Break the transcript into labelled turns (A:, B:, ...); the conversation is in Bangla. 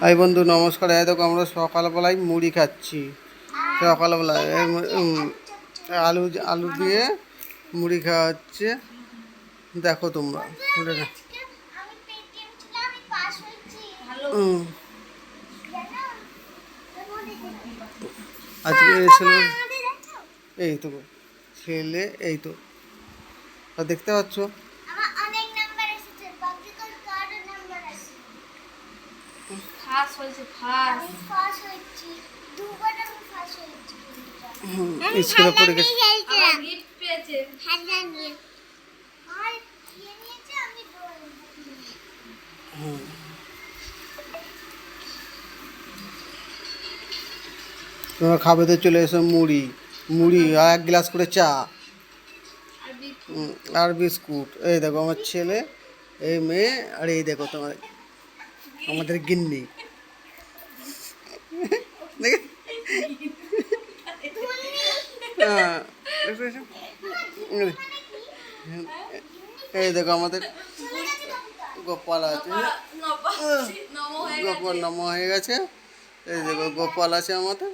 A: হাই বন্ধু নমস্কার। এই দেখো আমরা সকালবেলায় মুড়ি খাচ্ছি। সকালবেলায় আলু আলু দিয়ে মুড়ি খাওয়া হচ্ছে। দেখো তোমরা আজকে ছেলে এই তো ছেলে এই তো দেখতে পাচ্ছ। স্কুলে পড়ে গেছে। তোমরা খাবে তো চলে এসো মুড়ি মুড়ি আর 1 গ্লাস করে চা আর বিস্কুট। এই দেখো আমার ছেলে, এই মেয়ে, আর এই দেখো তোমার আমাদের গিন্নি। এই দেখো আমাদের গোপাল আছে, গোপাল নামা হয়ে গেছে। এই দেখো গোপাল আছে আমাদের।